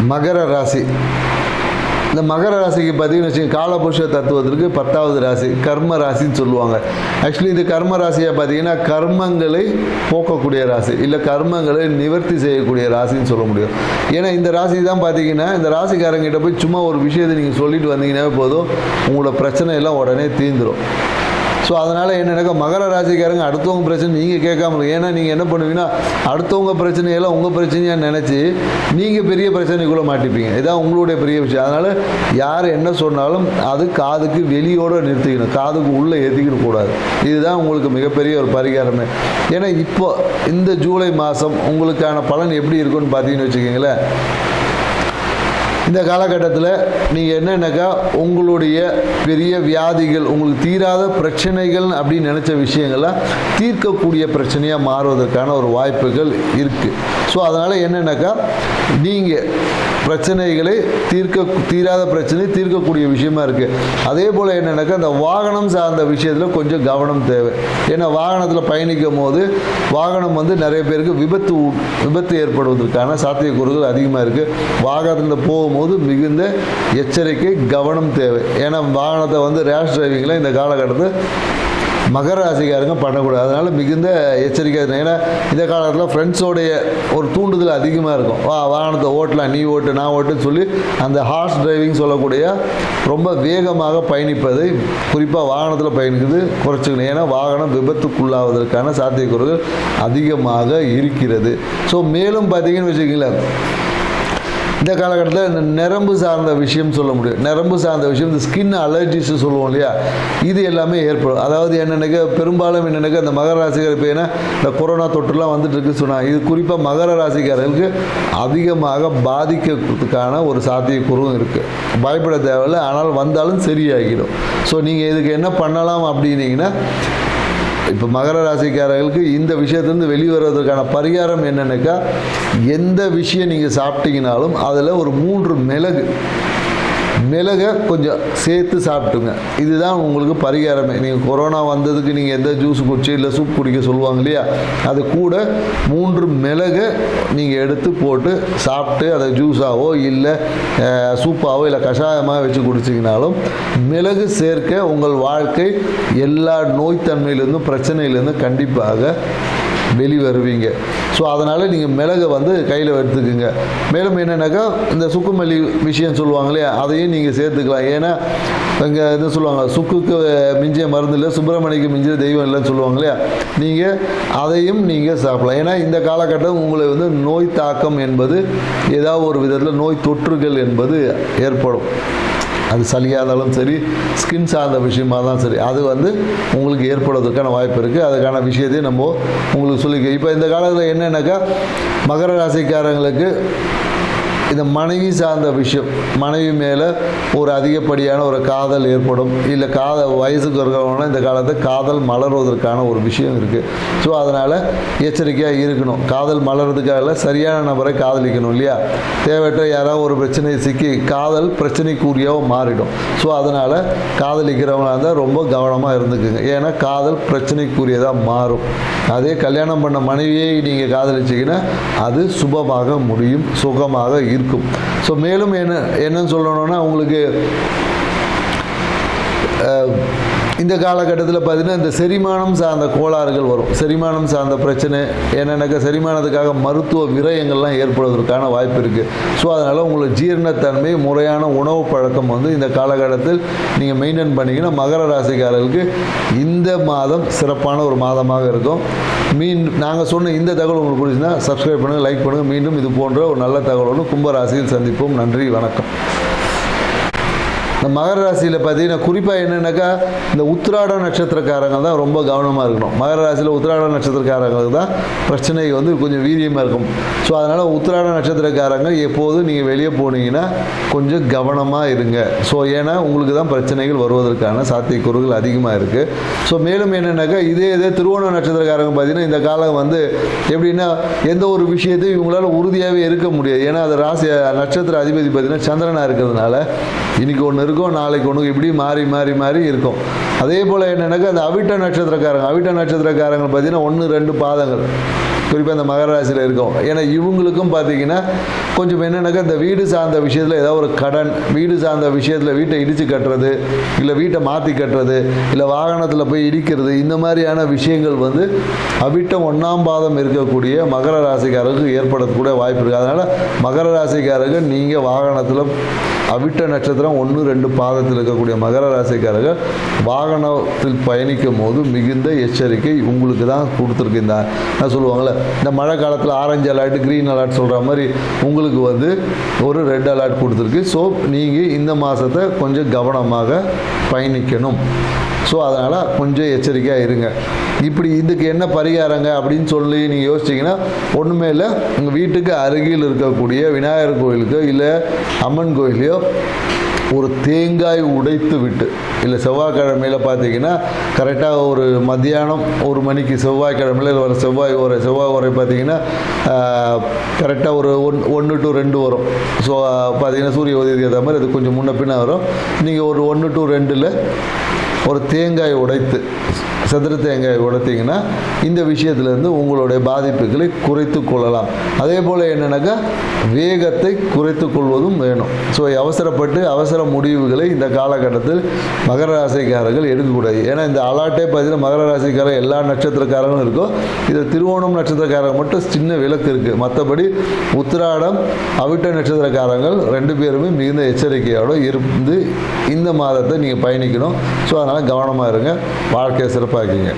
மகர ராசி. இந்த மகர ராசிக்கு பார்த்தீங்கன்னு வச்சுக்கோங்க, காலபுருஷ தத்துவத்திற்கு 10வது ராசி கர்ம ராசின்னு சொல்லுவாங்க. ஆக்சுவலி இது கர்ம ராசியாக பார்த்தீங்கன்னா கர்மங்களை போக்கக்கூடிய ராசி, இல்லை கர்மங்களை நிவர்த்தி செய்யக்கூடிய ராசின்னு சொல்ல முடியும். ஏன்னா இந்த ராசி தான் பார்த்தீங்கன்னா, இந்த ராசிக்காரங்கிட்ட போய் சும்மா ஒரு விஷயத்தை நீங்கள் சொல்லிட்டு வந்தீங்கன்னாவே போதும், உங்களோட பிரச்சனை எல்லாம் உடனே தீர்ந்துடும். ஸோ அதனால் என்னென்னாக்கா மகர ராசிக்காரங்க அடுத்தவங்க பிரச்சனை நீங்கள் கேட்காம இருக்கு. ஏன்னா நீங்கள் என்ன பண்ணுவீங்கன்னா, அடுத்தவங்க பிரச்சனையெல்லாம் உங்கள் பிரச்சனையாக நினச்சி நீங்கள் பெரிய பிரச்சனைக்குள்ளே மாட்டிப்பீங்க. இதான் உங்களுடைய பெரிய விஷயம். அதனால் யார் என்ன சொன்னாலும் அது காதுக்கு வெளியோடு நிறுத்திக்கணும், காதுக்கு உள்ளே ஏற்றிக்கிட்டு கூடாது. இதுதான் உங்களுக்கு மிகப்பெரிய ஒரு பரிகாரமே. ஏன்னா இப்போ இந்த ஜூலை மாதம் உங்களுக்கான பலன் எப்படி இருக்குன்னு பார்த்தீங்கன்னு வச்சுக்கோங்களேன். இந்த காலகட்டத்தில் நீங்கள் என்னென்னாக்கா உங்களுடைய பெரிய வியாதிகள், உங்களுக்கு தீராத பிரச்சனைகள் அப்படின்னு நினச்ச விஷயங்கள்லாம் தீர்க்கக்கூடிய பிரச்சனையாக மாறுவதற்கான ஒரு வாய்ப்புகள் இருக்குது. ஸோ அதனால் என்னென்னாக்கா நீங்கள் பிரச்சனைகளை தீராத பிரச்சனை தீர்க்கக்கூடிய விஷயமா இருக்குது. அதே போல் என்னென்னாக்கா இந்த வாகனம் சார்ந்த விஷயத்தில் கொஞ்சம் கவனம் தேவை. ஏன்னா வாகனத்தில் பயணிக்கும் போது வாகனம் நிறைய பேருக்கு விபத்து ஏற்படுவதற்கான சாத்தியக்கூறுகள் அதிகமாக இருக்குது. வாகனத்தில் போகும்போது மிகுந்த எச்சரிக்கை கவனம் தேவை. ஏன்னா வாகனத்தை ரேஷ் டிரைவிங்கில் இந்த காலகட்டத்தில் மகர ராசிக்காரங்க பண்ணக்கூடாது. அதனால் மிகுந்த எச்சரிக்கை. ஏன்னா இந்த காலத்தில் ஃப்ரெண்ட்ஸோடைய ஒரு தூண்டுதல் அதிகமாக இருக்கும். வாகனத்தை ஓட்டலாம், நீ ஓட்டு நான் ஓட்டுன்னு சொல்லி அந்த ஹார்ஸ் டிரைவிங் சொல்லக்கூடிய ரொம்ப வேகமாக பயணிப்பதை, குறிப்பாக வாகனத்தில் பயணிக்கிறது குறைச்சிக்கணும். ஏன்னா வாகனம் விபத்துக்குள்ளாவதற்கான சாத்தியக்கூறுகள் அதிகமாக இருக்கிறது. ஸோ மேலும் பார்த்தீங்கன்னு வச்சுக்கிங்களேன், இந்த காலகட்டத்தில் இந்த நரம்பு சார்ந்த விஷயம் சொல்ல முடியும். நரம்பு சார்ந்த விஷயம், இந்த ஸ்கின் அலர்ஜிஸ் சொல்லுவோம் இல்லையா, இது எல்லாமே ஏற்படும். அதாவது என்னென்னாக்கா பெரும்பாலும் என்னென்னாக்கா இந்த மகர ராசிக்காரர் இப்போ ஏன்னா இந்த கொரோனா தொற்றுலாம் வந்துட்டு இருக்குன்னு சொன்னாங்க. இது குறிப்பாக மகர ராசிக்காரர்களுக்கு அதிகமாக பாதிக்கிறதுக்கான ஒரு சாத்தியக்கூறும் இருக்குது. பயப்பட தேவையில்லை, ஆனால் வந்தாலும் சரியாகிடும். ஸோ நீங்கள் இதுக்கு என்ன பண்ணலாம் அப்படின்னீங்கன்னா, இப்போ மகர ராசிக்காரர்களுக்கு இந்த விஷயத்துலேருந்து வெளிவருவதற்கான பரிகாரம் என்னென்னாக்கா, எந்த விஷயம் நீங்கள் சாப்பிட்டீங்கனாலும் அதில் ஒரு 3 மிளகை கொஞ்சம் சேர்த்து சாப்பிட்டுங்க. இதுதான் உங்களுக்கு பரிகாரமே. நீங்கள் கொரோனா வந்ததுக்கு நீங்கள் எந்த ஜூஸ் குடிச்சு இல்லை சூப் குடிக்க சொல்லுவாங்க இல்லையா, அது கூட 3 மிளகை நீங்கள் எடுத்து போட்டு சாப்பிட்டு அதை ஜூஸாவோ இல்லை சூப்பாவோ இல்லை கஷாயமாக வச்சு குடிச்சிங்கனாலும் மிளகு சேர்க்க உங்கள் வாழ்க்கை எல்லா நோய்த்தன்மையிலேருந்தும் பிரச்சனையிலேருந்தும் கண்டிப்பாக வெளிவருவீங்க. ஸோ அதனால் நீங்கள் மிளகை கையில் எடுத்துக்குங்க. மேலும் என்னென்னாக்கா இந்த சுக்குமல்லி விஷயம் சொல்லுவாங்க இல்லையா, அதையும் நீங்கள் சேர்த்துக்கலாம். ஏன்னா இங்கே இது சொல்லுவாங்க, சுக்குக்கு மிஞ்சிய மருந்து இல்லை, சுப்பிரமணிக்கு மிஞ்சிய தெய்வம் இல்லைன்னு சொல்லுவாங்க இல்லையா, நீங்கள் அதையும் நீங்கள் சாப்பிடலாம். ஏன்னா இந்த காலகட்டம் உங்களை நோய் தாக்கம் என்பது ஏதாவது ஒரு விதத்தில் நோய் தொற்றுகள் என்பது ஏற்படும். அது சளியாக இருந்தாலும் சரி, ஸ்கின் சார்ந்த விஷயமாக தான் சரி, அது உங்களுக்கு ஏற்படுவதற்கான வாய்ப்பு இருக்குது. அதுக்கான விஷயத்தையும் நம்ம உங்களுக்கு சொல்லிக்க. இப்போ இந்த காலத்தில் என்னென்னாக்கா மகர ராசிக்காரங்களுக்கு இந்த மனைவி சார்ந்த விஷயம், மனைவி மேலே ஒரு அதிகப்படியான ஒரு காதல் ஏற்படும். இல்லை வயசுக்கு இருக்கிறவங்கன்னா இந்த காலத்தில் காதல் மலர்வதற்கான ஒரு விஷயம் இருக்குது. ஸோ அதனால் எச்சரிக்கையாக இருக்கணும். காதல் மலர்றதுக்காக சரியான நபரை காதலிக்கணும் இல்லையா. தேவையற்ற யாராவது ஒரு பிரச்சனையை சிக்கி காதல் பிரச்சனைக்குரியவோ மாறிடும். ஸோ அதனால் காதலிக்கிறவங்களாக இருந்தால் ரொம்ப கவனமாக இருந்துக்குங்க. ஏன்னா காதல் பிரச்சனைக்குரியதாக மாறும். அதே கல்யாணம் பண்ண மனைவியை நீங்கள் காதலிச்சிங்கன்னா அது சுபமாக முடியும், சுகமாக இருக்கும். ஸோ மேலும் என்னன்னு சொல்லணும்னா, உங்களுக்கு இந்த காலகட்டத்தில் பார்த்தீங்கன்னா இந்த செரிமானம் சார்ந்த கோளாறுகள் வரும். செரிமானம் சார்ந்த பிரச்சனை என்னென்னாக்கா செரிமானத்துக்காக மருத்துவ விரயங்கள்லாம் ஏற்படுவதற்கான வாய்ப்பு இருக்குது. ஸோ அதனால் உங்களுக்கு ஜீரணத்தன்மை, முறையான உணவு பழக்கம் இந்த காலகட்டத்தில் நீங்கள் மெயின்டைன் பண்ணிங்கன்னா மகர ராசிக்காரர்களுக்கு இந்த மாதம் சிறப்பான ஒரு மாதமாக இருக்கும். நாங்கள் சொன்ன இந்த தகவல் உங்களுக்கு பிடிச்சிருந்தா சப்ஸ்கிரைப் பண்ணுங்கள், லைக் பண்ணுங்கள். மீண்டும் இது போன்ற ஒரு நல்ல தகவலோடு கும்பராசியில் சந்திப்போம். நன்றி, வணக்கம். இந்த மகர ராசியில் பார்த்தீங்கன்னா குறிப்பாக என்னென்னாக்கா இந்த உத்திராட நட்சத்திரக்காரங்க தான் ரொம்ப கவனமாக இருக்கணும். மகர ராசியில் உத்திராட நட்சத்திரக்காரங்களுக்கு தான் பிரச்சனை கொஞ்சம் வீரியமாக இருக்கும். ஸோ அதனால் உத்திராட நட்சத்திரக்காரங்க எப்போதும் நீங்கள் வெளியே போனீங்கன்னா கொஞ்சம் கவனமாக இருங்க. ஸோ ஏன்னா உங்களுக்கு தான் பிரச்சனைகள் வருவதற்கான சாத்தியக்கூறுகள் அதிகமாக இருக்குது. ஸோ மேலும் என்னென்னாக்கா இதே திருவோண நட்சத்திரக்காரங்க பார்த்தீங்கன்னா இந்த காலம் எப்படின்னா எந்த ஒரு விஷயத்தையும் இவங்களால உறுதியாகவே இருக்க முடியாது. ஏன்னா அது ராசி நட்சத்திர அதிபதி பார்த்தீங்கன்னா சந்திரனாக இருக்கிறதுனால இன்றைக்கி ஒன்று இருக்கும், நாளைக்கு ஒன்று, இப்படி மாறி மாறி மாறி இருக்கும். அதே போல் என்னென்னாக்கா அந்த அவிட்ட நட்சத்திரக்காரங்க பார்த்தீங்கன்னா 1, 2 பாதங்கள் குறிப்பாக இந்த மகர ராசியில் இருக்கும். ஏன்னா இவங்களுக்கும் பார்த்தீங்கன்னா கொஞ்சம் என்னென்னாக்கா இந்த வீடு சார்ந்த விஷயத்தில் ஏதாவது ஒரு கடன், வீடு சார்ந்த விஷயத்தில் வீட்டை இடித்து கட்டுறது, இல்லை வீட்டை மாற்றி கட்டுறது, இல்லை வாகனத்தில் போய் இடிக்கிறது, இந்த மாதிரியான விஷயங்கள் வந்து அவிட்டம் 1ஆம் பாதம் இருக்கக்கூடிய மகர ராசிக்காரருக்கு ஏற்படக்கூடிய வாய்ப்பு இருக்குது. அதனால் மகர ராசிக்காரர்கள் நீங்கள் வாகனத்தில் அவிட்ட நட்சத்திரம் 1, 2 பாதத்தில் இருக்கக்கூடிய மகர ராசிக்காரர்கள் வாகனத்தில் பயணிக்கும் போது மிகுந்த எச்சரிக்கை உங்களுக்கு தான் கொடுத்துருக்கு. இந்த நான் சொல்லுவாங்களே இந்த மழை காலத்தில் ஆரஞ்சு அலர்ட், க்ரீன் அலர்ட் சொல்கிற மாதிரி உங்களுக்கு வந்து ஒரு ரெட் அலர்ட் கொடுத்துருக்கு. ஸோ நீங்கள் இந்த மாதத்தை கொஞ்சம் கவனமாக பயணிக்கணும். ஸோ அதனால் கொஞ்சம் எச்சரிக்கையாக இருங்க. இப்படி இதுக்கு என்ன பரிகாரங்க அப்படின்னு சொல்லி நீங்கள் யோசிச்சிங்கன்னா ஒன்றுமே இல்லை. உங்கள் வீட்டுக்கு அருகில் இருக்கக்கூடிய விநாயகர் கோயிலுக்கு இல்லை அம்மன் கோயிலையோ ஒரு தேங்காய் உடைத்து விட்டு, இல்லை செவ்வாய்க்கிழமையில் பார்த்தீங்கன்னா கரெக்டாக ஒரு மத்தியானம் 1 மணிக்கு செவ்வாய்க்கிழமையில் வர செவ்வாய் உரை பார்த்தீங்கன்னா கரெக்டாக ஒரு 1 to 2 வரும். ஸோ பார்த்தீங்கன்னா சூரிய உதயத்துக்கு ஏற்ற மாதிரி அது கொஞ்சம் முன்ன பின்ன வரும். நீங்கள் ஒரு 1 to 2ல் ஒரு தேங்காய் உடைத்து, சதுர தேங்காய் உடைத்திங்கன்னா இந்த விஷயத்திலேருந்து உங்களுடைய பாதிப்புகளை குறைத்து கொள்ளலாம். அதே போல் என்னென்னாக்கா வேகத்தை குறைத்து கொள்வதும் வேணும். ஸோ அவசர முடிவுகளை இந்த காலகட்டத்தில் மகர ராசிக்காரர்கள் எடுக்கக்கூடாது. ஏன்னா இந்த அலாட்டே பார்த்தீங்கன்னா மகர ராசிக்காரர் எல்லா நட்சத்திரக்காரங்களும் இருக்கும். இதில் திருவோணம் நட்சத்திரக்காரங்க மட்டும் சின்ன விலக்கு இருக்குது. மற்றபடி உத்திராடம், அவிட்ட நட்சத்திரக்காரங்கள் 2 பேருமே மிகுந்த எச்சரிக்கையோடு இருந்து இந்த மாதத்தை நீங்கள் பயணிக்கணும். ஸோ அதனால் கவனமாக இருங்க. வாழ்க்கையை சிறப்பாக்கிங்க.